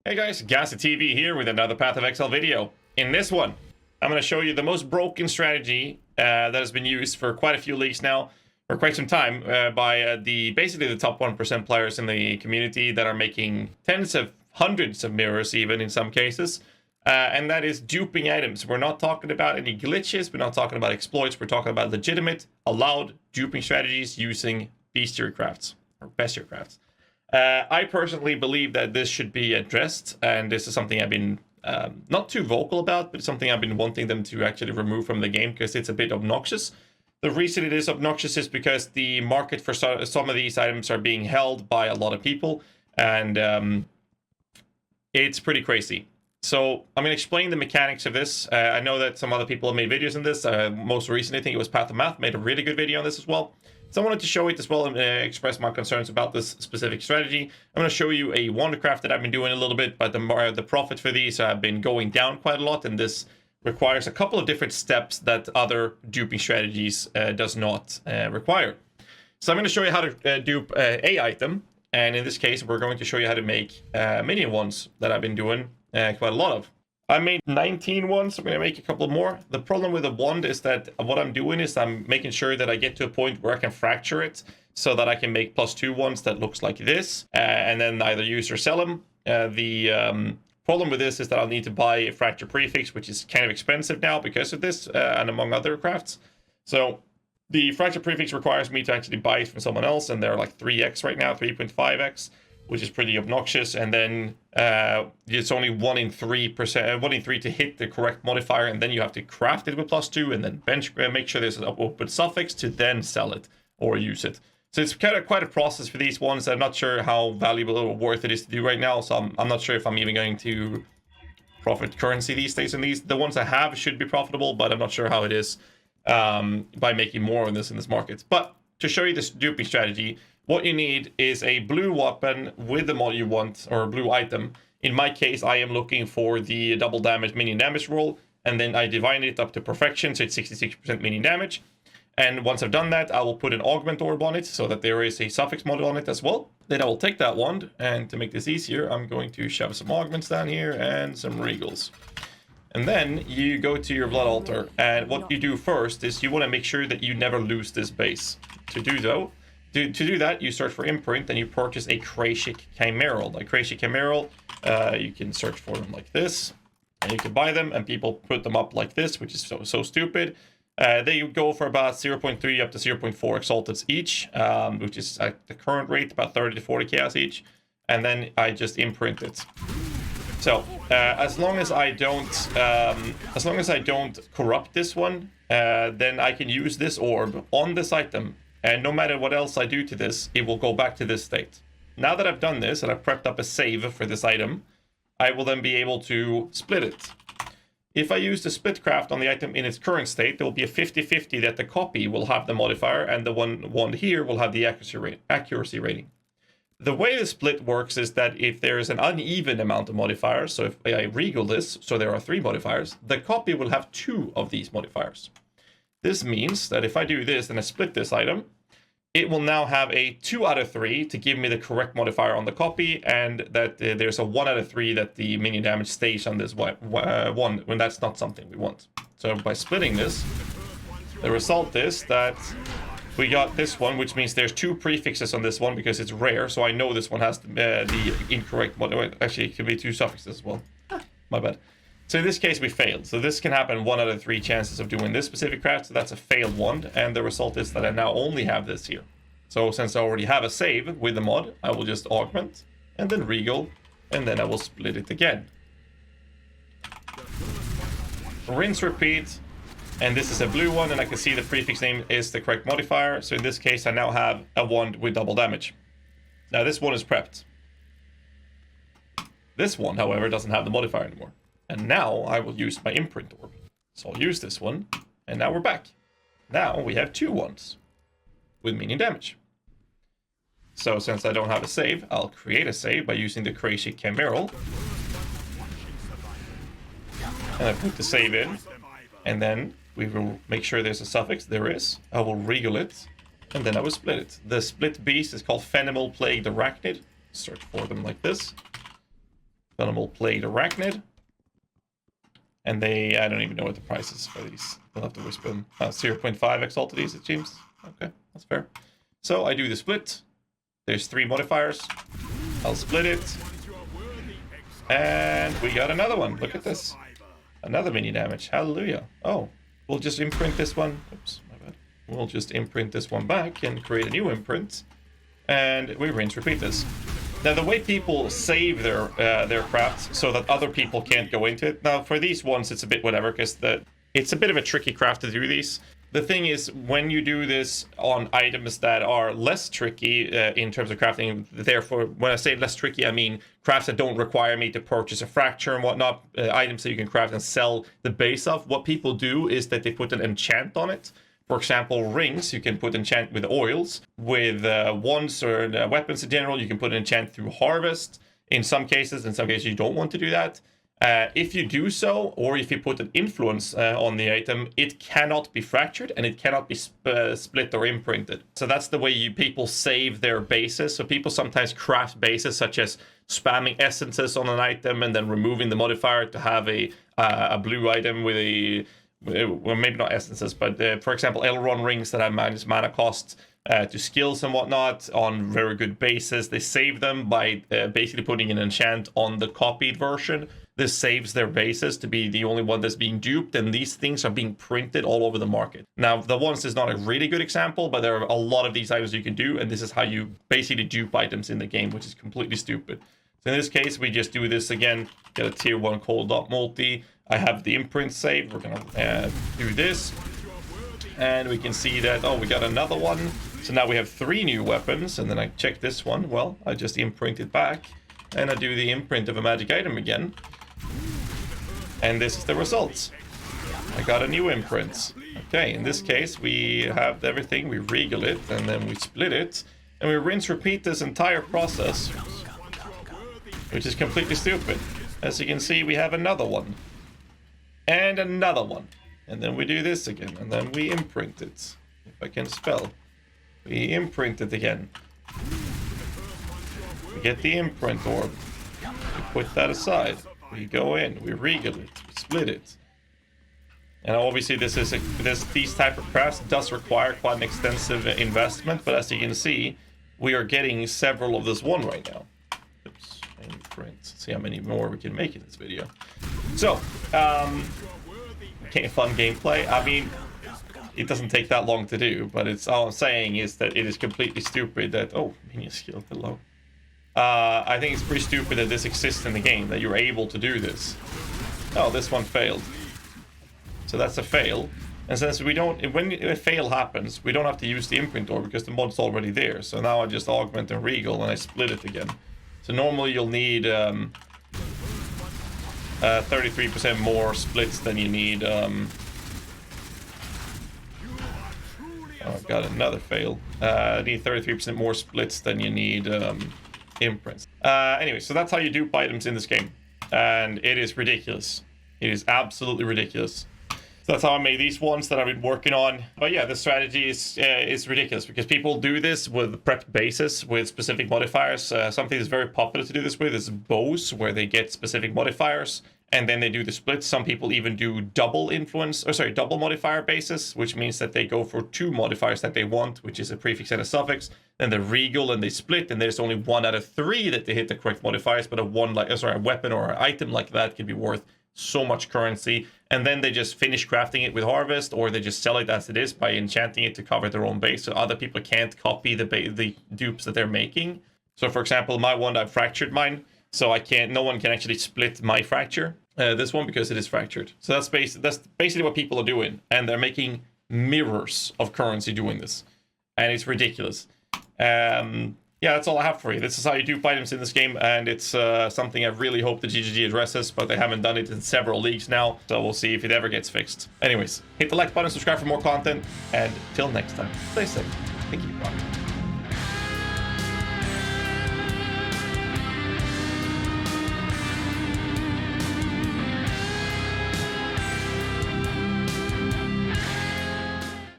Hey guys, ghazzyTV here with another Path of Exile video. In this one, I'm going to show you the most broken strategy that has been used for quite a few leagues now, for quite some time, by basically the top 1% players in the community that are making tens of hundreds of mirrors even in some cases. And that is duping items. We're not talking about any glitches, we're not talking about exploits, we're talking about legitimate, allowed duping strategies using bestiary crafts, or bestiary crafts. I personally believe that this should be addressed, and this is something I've been not too vocal about, but something I've been wanting them to actually remove from the game because it's a bit obnoxious. The reason it is obnoxious is because the market for some of these items are being held by a lot of people, and it's pretty crazy. So I'm going to explain the mechanics of this. I know that some other people have made videos on this. Most recently, I think it was Path of Math made a really good video on this as well. So I wanted to show it as well and express my concerns about this specific strategy. I'm going to show you a wondercraft that I've been doing a little bit, but the profit for these have been going down quite a lot, and this requires a couple of different steps that other duping strategies does not require. So I'm going to show you how to dupe a item, and in this case, we're going to show you how to make minion ones that I've been doing quite a lot of. I made 19 ones, so I'm going to make a couple more. The problem with the wand is that what I'm doing is I'm making sure that I get to a point where I can fracture it so that I can make +2 ones that looks like this, and then either use or sell them. The problem with this is that I'll need to buy a fracture prefix, which is kind of expensive now because of this, and among other crafts. So the fracture prefix requires me to actually buy it from someone else, and they're like 3x right now, 3.5x. Which is pretty obnoxious, and then it's only 1 in 3 to hit the correct modifier, and then you have to craft it with +2, and then make sure there's an open suffix to then sell it or use it. So it's kind of quite a process for these ones. I'm not sure how valuable or worth it is to do right now, so I'm not sure if I'm even going to profit currency these days in these. The ones I have should be profitable, but I'm not sure how it is by making more on this in this market. But to show you this duping strategy, what you need is a blue weapon with the mod you want, or a blue item. In my case, I am looking for the double damage minion damage roll, and then I divine it up to perfection, so it's 66% minion damage. And once I've done that, I will put an augment orb on it, so that there is a suffix mod on it as well. Then I will take that wand, and to make this easier, I'm going to shove some augments down here and some regals. And then you go to your blood altar, and what you do first is you want to make sure that you never lose this base. To do that, you search for imprint and you purchase a Krashik Chimeral. A Krashik Chimeral, you can search for them like this, and you can buy them, and people put them up like this, which is so stupid. They go for about 0.3 up to 0.4 exalteds each, which is at the current rate about 30 to 40 chaos each, and then I just imprint it. So as long as I don't corrupt this one, then I can use this orb on this item. And no matter what else I do to this, it will go back to this state. Now that I've done this and I've prepped up a save for this item, I will then be able to split it. If I use the split craft on the item in its current state, there will be a 50-50 that the copy will have the modifier and the one here will have the accuracy rating. The way the split works is that if there is an uneven amount of modifiers, so if I regal this, so there are 3 modifiers, the copy will have 2 of these modifiers. This means that if I do this and I split this item, it will now have a 2 out of 3 to give me the correct modifier on the copy, and that there's a 1 out of 3 that the minion damage stays on this one when that's not something we want. So by splitting this, the result is that we got this one, which means there's 2 prefixes on this one because it's rare, so I know this one has the incorrect modifier. Actually, it could be 2 suffixes as well. My bad. So in this case, we failed. So this can happen 1 out of 3 chances of doing this specific craft. So that's a failed wand. And the result is that I now only have this here. So since I already have a save with the mod, I will just augment and then regal. And then I will split it again. Rinse, repeat. And this is a blue one. And I can see the prefix name is the correct modifier. So in this case, I now have a wand with double damage. Now this one is prepped. This one, however, doesn't have the modifier anymore. And now I will use my imprint orb. So I'll use this one, and now we're back. Now we have 2 ones with minion damage. So since I don't have a save, I'll create a save by using the Krashik Chimeral. And I put the save in, and then we will make sure there's a suffix. There is. I will regal it, and then I will split it. The split beast is called Fenimal Plagued Arachnid. Search for them like this. Vulnerable Plate Arachnid. And I don't even know what the price is for these. They'll have to whisper them. 0.5 Exalt to these, it seems. Okay, that's fair. So I do the split. There's 3 modifiers. I'll split it. And we got another one. Look at this. Another mini damage. Hallelujah. Oh, we'll just imprint this one. Oops, my bad. We'll just imprint this one back and create a new imprint. And we rinse repeat this. Now, the way people save their crafts so that other people can't go into it. Now, for these ones, it's a bit whatever, because it's a bit of a tricky craft to do these. The thing is, when you do this on items that are less tricky in terms of crafting, therefore, when I say less tricky, I mean crafts that don't require me to purchase a fracture and whatnot, items that you can craft and sell the base of. What people do is that they put an enchant on it. For example, rings, you can put enchant with oils. With wands or weapons in general, you can put an enchant through harvest. In some cases you don't want to do that. If you do so, or if you put an influence on the item, it cannot be fractured and it cannot be split or imprinted. So that's the way people save their bases. So people sometimes craft bases such as spamming essences on an item and then removing the modifier to have a blue item with a... well, maybe not essences, but for example, Elrond rings that have minus mana cost to skills and whatnot on very good bases. They save them by basically putting an enchant on the copied version. This saves their bases to be the only one that's being duped, and these things are being printed all over the market. Now, the ones is not a really good example, but there are a lot of these items you can do, and this is how you basically dupe items in the game, which is completely stupid. So in this case, we just do this again, get a tier 1 cold dot multi. I have the imprint saved. We're gonna do this, and we can see that, oh, we got another one. So now we have 3 new weapons, and then I check this one. Well, I just imprint it back, and I do the imprint of a magic item again. And this is the results. I got a new imprint. Okay, in this case, we have everything. We regal it, and then we split it, and we rinse repeat this entire process, which is completely stupid. As you can see, we have another one. And another one. And then we do this again, and then we imprint it. If I can spell. We imprint it again. We get the imprint orb. We put that aside. We go in, we regal it, we split it. And obviously these type of crafts does require quite an extensive investment, but as you can see, we are getting several of this one right now. Oops, imprint. Let's see how many more we can make in this video. So, fun gameplay. I mean, it doesn't take that long to do, but all I'm saying is that it is completely stupid that... Oh, minion skill, hello. I think it's pretty stupid that this exists in the game, that you're able to do this. Oh, this one failed. So that's a fail. And since we don't... When a fail happens, we don't have to use the imprint orb because the mod's already there. So now I just augment and regal and I split it again. So normally you'll need 33% more splits than you need... Oh, I've got another fail. I need 33% more splits than you need imprints. Anyway, so that's how you dupe items in this game. And it is ridiculous. It is absolutely ridiculous. So that's how I made these ones that I've been working on. But yeah, the strategy is ridiculous because people do this with prepped bases with specific modifiers. Something that's very popular to do this with is bows, where they get specific modifiers and then they do the splits. Some people even do double modifier bases, which means that they go for 2 modifiers that they want, which is a prefix and a suffix. Then they regal and they split, and there's only 1 out of 3 that they hit the correct modifiers, but a weapon or an item like that can be worth so much currency. And then they just finish crafting it with harvest, or they just sell it as it is by enchanting it to cover their own base, so other people can't copy the dupes that they're making. So for example, my one, I've fractured mine, so no one can actually split my fracture. This one, because it is fractured. So that's basically what people are doing, and they're making mirrors of currency doing this, and it's ridiculous. Yeah, that's all I have for you. This is how you dupe items in this game, and it's something I really hope the GGG addresses, but they haven't done it in several leagues now, so we'll see if it ever gets fixed. Anyways, hit the like button, subscribe for more content, and till next time, stay safe. Thank you. Bye.